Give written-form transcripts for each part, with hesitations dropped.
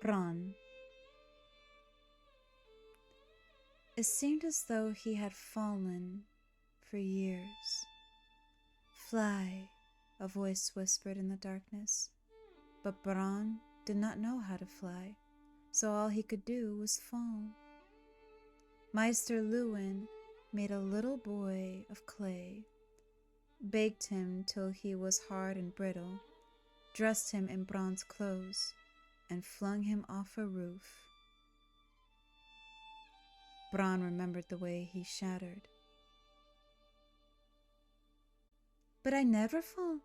Bran. It seemed as though he had fallen for years. Fly, a voice whispered in the darkness. But Bran did not know how to fly, so all he could do was fall. 𝘕𝘗𝘠 Lewin made a little boy of clay, baked him till he was hard and brittle, dressed him in Bran's clothes, and flung him off a roof. Bran remembered the way he shattered. "But I never fall,"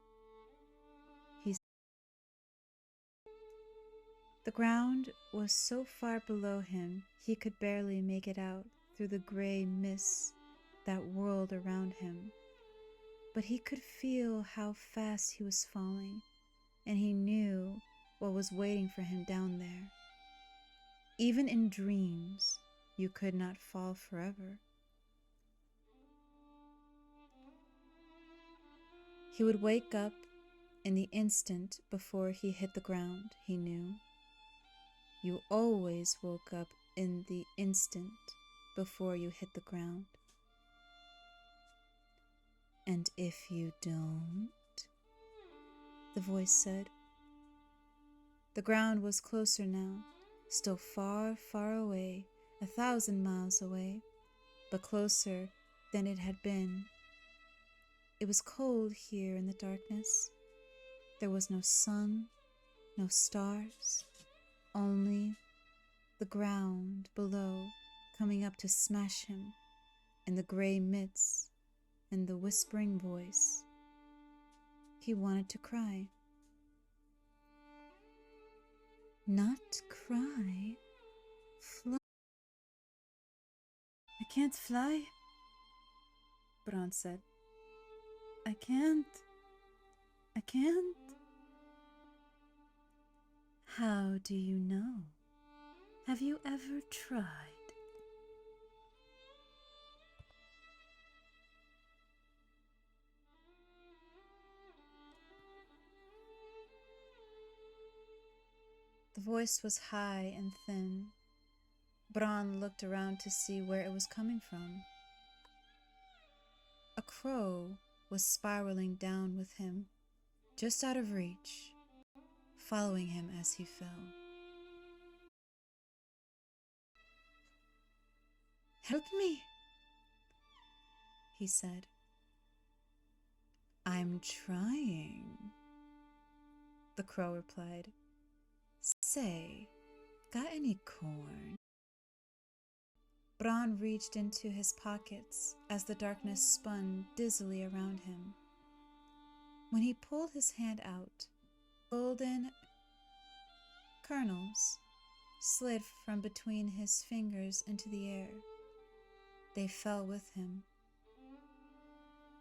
he said. The ground was so far below him he could barely make it out through the gray mists that whirled around him. But he could feel how fast he was falling, and he knew what was waiting for him down there. Even in dreams, you could not fall forever. He would wake up in the instant before he hit the ground, he knew. You always woke up in the instant before you hit the ground. "And if you don't?" the voice said. The ground was closer now, still far, far away, 1,000 miles away, but closer than it had been. It was cold here in the darkness. There was no sun, no stars, only the ground below coming up to smash him, and the gray mists and the whispering voice. He wanted to cry. "Not cry, fly." "I can't fly," Bran said. I can't. "How do you know? Have you ever tried?" The voice was high and thin. Bran looked around to see where it was coming from. A crow was spiraling down with him, just out of reach, following him as he fell. "Help me," he said. "I'm trying," the crow replied. "Say, got any corn?" Bran reached into his pockets as the darkness spun dizzily around him. When he pulled his hand out, golden kernels slid from between his fingers into the air. They fell with him.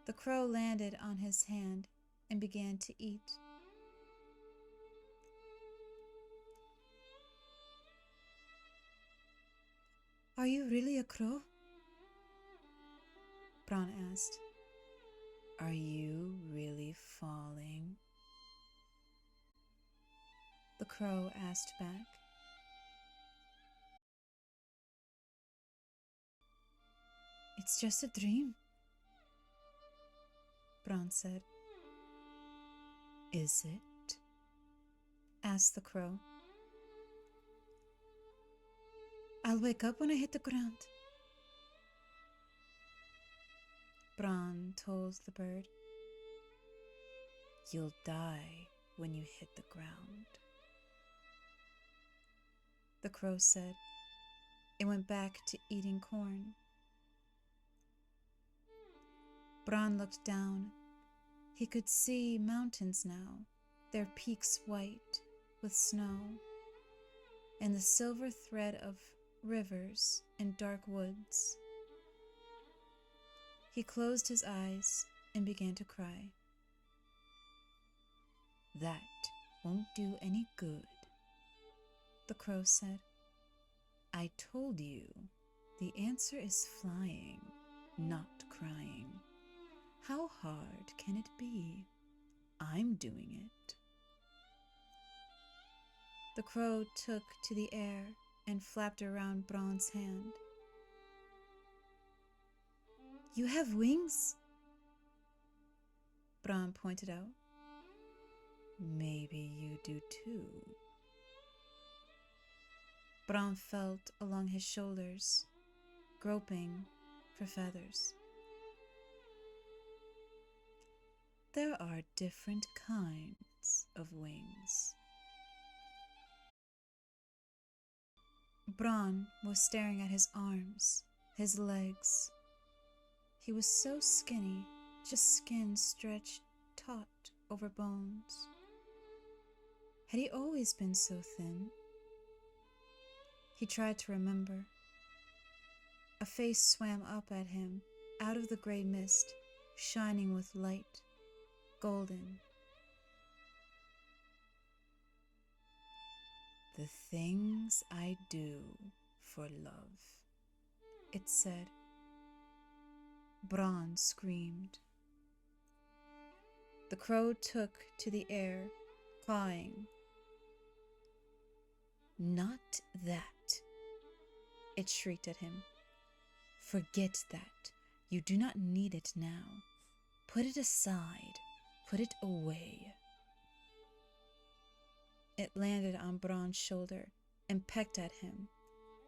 The crow landed on his hand and began to eat. "Are you really a crow?" Bran asked. "Are you really falling?" the crow asked back. "It's just a dream," Bran said. "Is it?" asked the crow. "I'll wake up when I hit the ground," Bran told the bird. "You'll die when you hit the ground," the crow said. It went back to eating corn. Bran looked down. He could see mountains now, their peaks white with snow, and the silver thread of rivers and dark woods. He closed his eyes and began to cry. "That won't do any good," the crow said. "I told you, the answer is flying, not crying. How hard can it be? I'm doing it." The crow took to the air and flapped around Bran's hand. "You have wings?" Bran pointed out. "Maybe you do too." Bran felt along his shoulders, groping for feathers. "There are different kinds of wings." Bran was staring at his arms, his legs. He was so skinny, just skin stretched taut over bones. Had he always been so thin? He tried to remember. A face swam up at him out of the gray mist, shining with light, golden. "The things I do for love," it said. Bran screamed. The crow took to the air, cawing. "Not that," it shrieked at him. "Forget that. You do not need it now. Put it aside. Put it away." It landed on Bran's shoulder and pecked at him.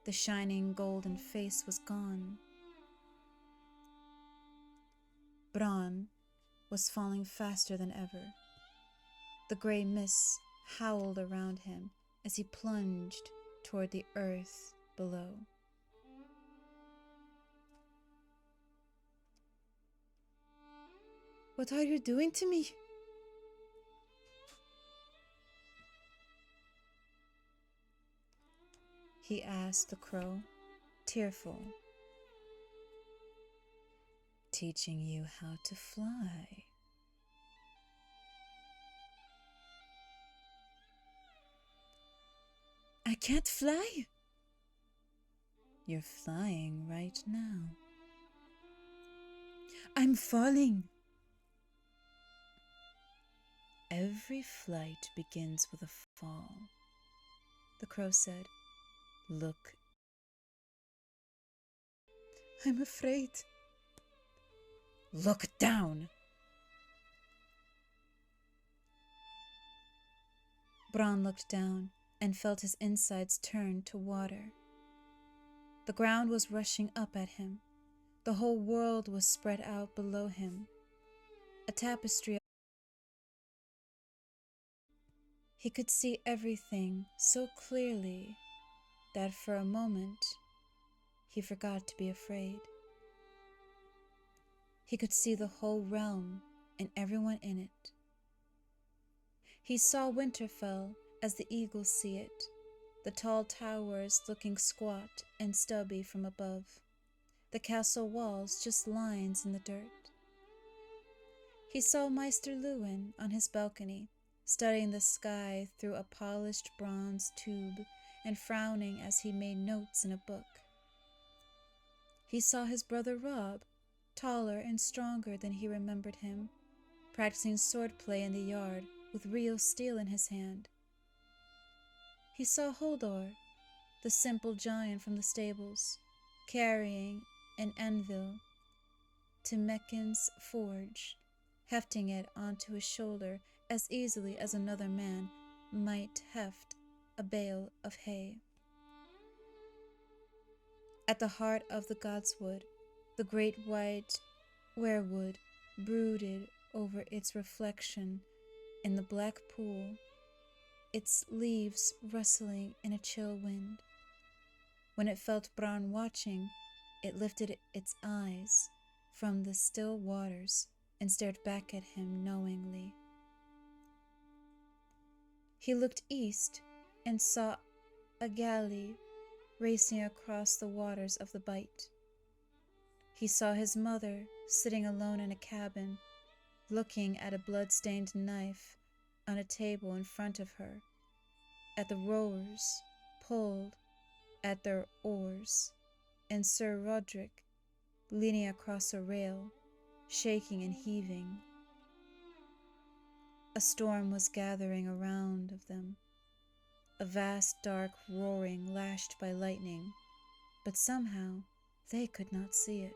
The shining golden face was gone. Bran was falling faster than ever. The gray mists howled around him as he plunged toward the earth below. "What are you doing to me?" he asked the crow, tearful. "Teaching you how to fly." "I can't fly." "You're flying right now." "I'm falling." "Every flight begins with a fall," the crow said. "Look." "I'm afraid." "Look down." Bran looked down and felt his insides turn to water. The ground was rushing up at him. The whole world was spread out below him, a tapestry. He could see everything so clearly that for a moment he forgot to be afraid. He could see the whole realm and everyone in it. He saw Winterfell as the eagles see it, the tall towers looking squat and stubby from above, the castle walls just lines in the dirt. He saw Maester Luwin on his balcony, studying the sky through a polished bronze tube and frowning as he made notes in a book. He saw his brother Robb, taller and stronger than he remembered him, practicing swordplay in the yard with real steel in his hand. He saw Hodor, the simple giant from the stables, carrying an anvil to Meccan's forge, hefting it onto his shoulder as easily as another man might heft a bale of hay. At the heart of the godswood, the great white weirwood brooded over its reflection in the black pool, its leaves rustling in a chill wind. When it felt Bran watching, it lifted its eyes from the still waters and stared back at him knowingly. He looked east and saw a galley racing across the waters of the Bight. He saw his mother sitting alone in a cabin, looking at a blood-stained knife on a table in front of her, at the rowers pulled at their oars, and Sir Roderick leaning across a rail, shaking and heaving. A storm was gathering around of them, a a vast dark roaring lashed by lightning, but somehow they could not see it.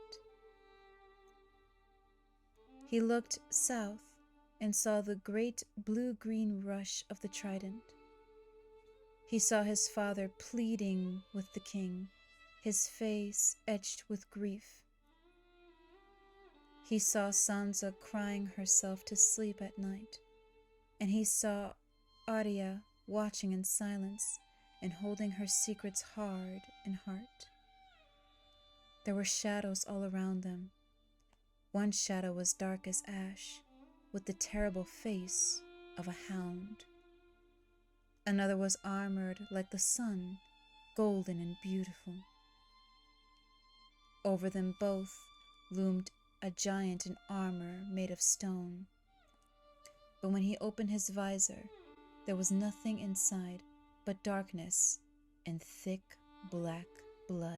He looked south and saw the great blue-green rush of the trident. He saw his father pleading with the king, his face etched with grief. He saw Sansa crying herself to sleep at night, and he saw Arya watching in silence and holding her secrets hard in heart. There were shadows all around them. One shadow was dark as ash, with the terrible face of a hound. Another was armored like the sun, golden and beautiful. Over them both loomed a giant in armor made of stone. But when he opened his visor, there was nothing inside but darkness and thick black blood.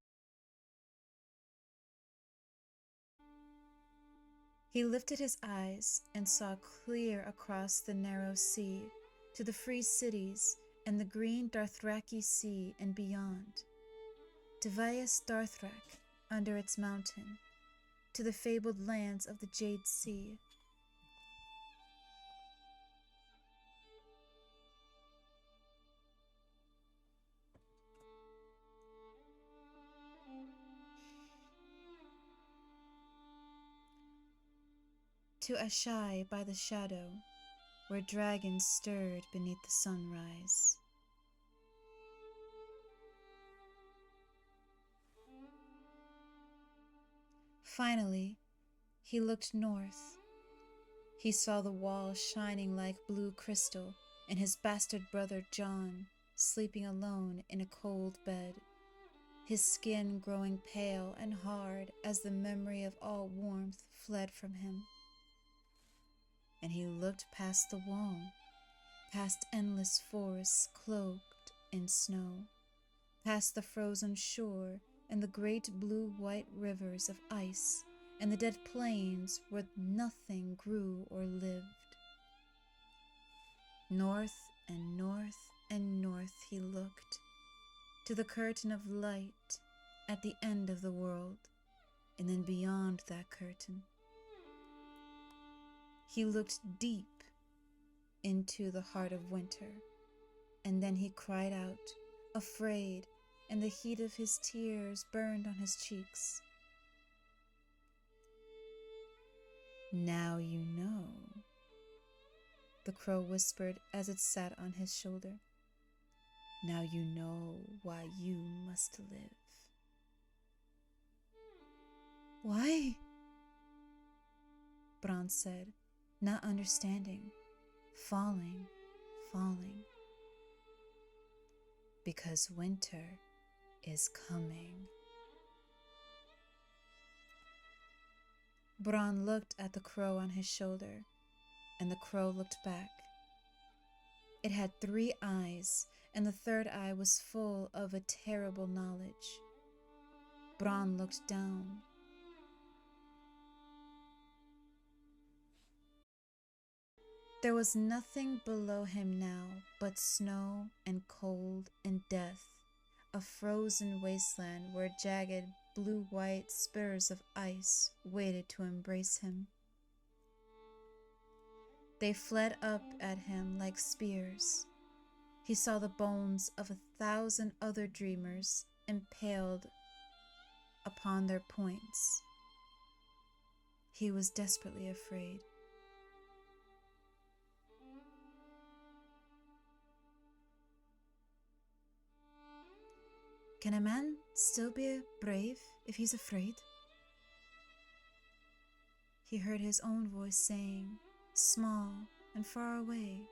He lifted his eyes and saw clear across the narrow sea to the free cities and the green �々𝘃𝘠𝘕 sea and beyond, to 𝘕𝑦𝑒𝑠 under its mountain, to the fabled lands of the Jade Sea. To Asshai by the shadow, where dragons stirred beneath the sunrise. Finally, he looked north. He saw the wall shining like blue crystal, and his bastard brother Jon sleeping alone in a cold bed, his skin growing pale and hard as the memory of all warmth fled from him. And he looked past the wall, past endless forests cloaked in snow, past the frozen shore and the great blue-white rivers of ice and the dead plains where nothing grew or lived. North and north and north he looked, to the curtain of light at the end of the world, and then beyond that curtain. He looked deep into the heart of winter, and then he cried out, afraid, and the heat of his tears burned on his cheeks. "Now you know," the crow whispered as it sat on his shoulder. "Now you know why you must live." "Why?" Bran said, not understanding, falling. "Because winter is coming." Bran looked at the crow on his shoulder, and the crow looked back. It had 3 eyes, and the 3rd eye was full of a terrible knowledge. Bran looked down. There was nothing below him now but snow and cold and death, a frozen wasteland where jagged blue-white spurs of ice waited to embrace him. They fled up at him like spears. He saw the bones of 1,000 other dreamers impaled upon their points. He was desperately afraid. Can a man still be brave if he's afraid? He heard his own voice saying, small and far away.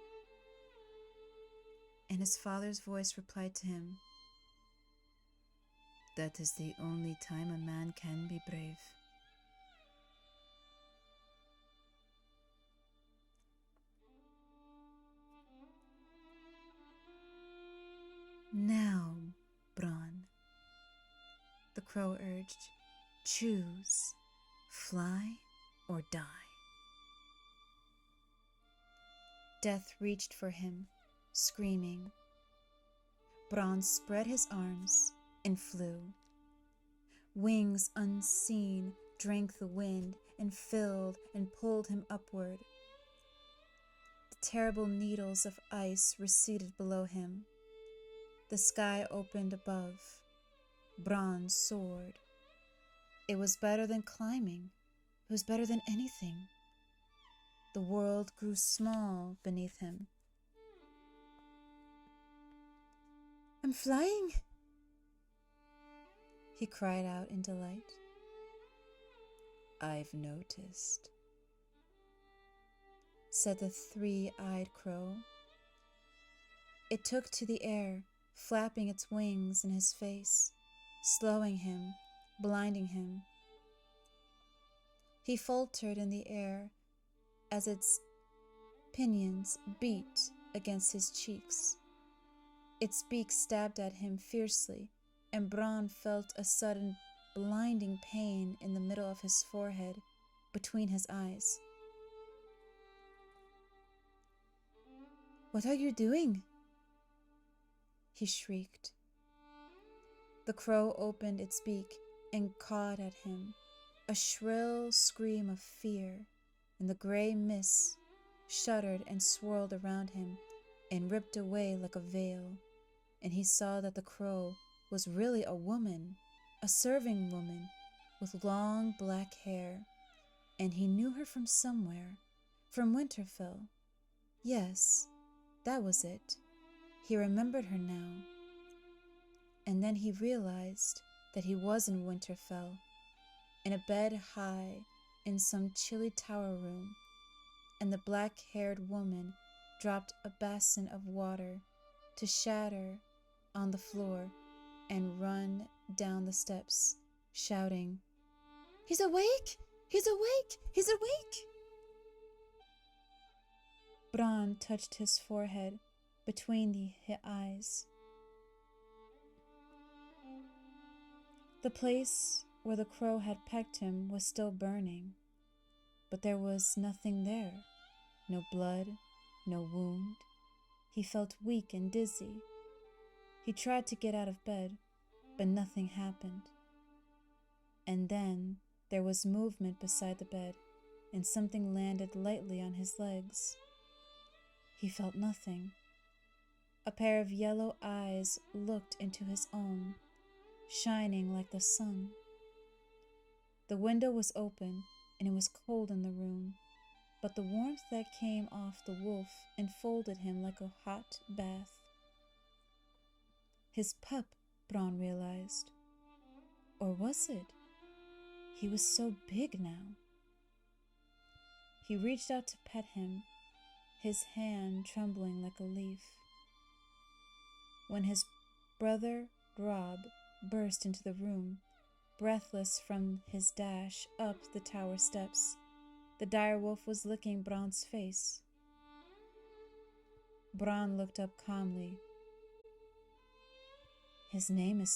And his father's voice replied to him, "That is the only time a man can be brave." "Now, Bran," the crow urged, "choose, fly or die." Death reached for him, screaming. Bran spread his arms and flew. Wings unseen drank the wind and filled and pulled him upward. The terrible needles of ice receded below him. The sky opened above. Bran soared. It was better than climbing. It was better than anything. The world grew small beneath him. "I'm flying," he cried out in delight. "I've noticed," said the three-eyed crow. It took to the air, flapping its wings in his face, slowing him, blinding him. He faltered in the air as its pinions beat against his cheeks. Its beak stabbed at him fiercely, and Bran felt a sudden blinding pain in the middle of his forehead, between his eyes. "What are you doing?" he shrieked. The crow opened its beak and cawed at him, a shrill scream of fear, and the gray mists shuddered and swirled around him and ripped away like a veil, and he saw that the crow was really a woman, a serving woman with long black hair, and he knew her from somewhere, from 𝘕𝘳𝘳𝘕. Yes, that was it. He remembered her now. And then he realized that he was in 𝘕𝘳𝘳𝘕, in a bed high in some chilly tower room, and the black-haired woman dropped a basin of water to shatter on the floor and run down the steps, shouting, "He's awake! He's awake! He's awake!" Bran touched his forehead between the eyes. The place where the crow had pecked him was still burning, but there was nothing there, no blood, no wound. He felt weak and dizzy. He tried to get out of bed, but nothing happened. And then there was movement beside the bed, and something landed lightly on his legs. He felt nothing. A pair of yellow eyes looked into his own, shining like the sun. The window was open, and it was cold in the room, but the warmth that came off the wolf enfolded him like a hot bath. His pup, Bran realized. Or was it? He was so big now. He reached out to pet him, his hand trembling like a leaf. When his brother Robb burst into the room, breathless from his dash up the tower steps, the dire wolf was licking Bran's face. Bran looked up calmly. "His name is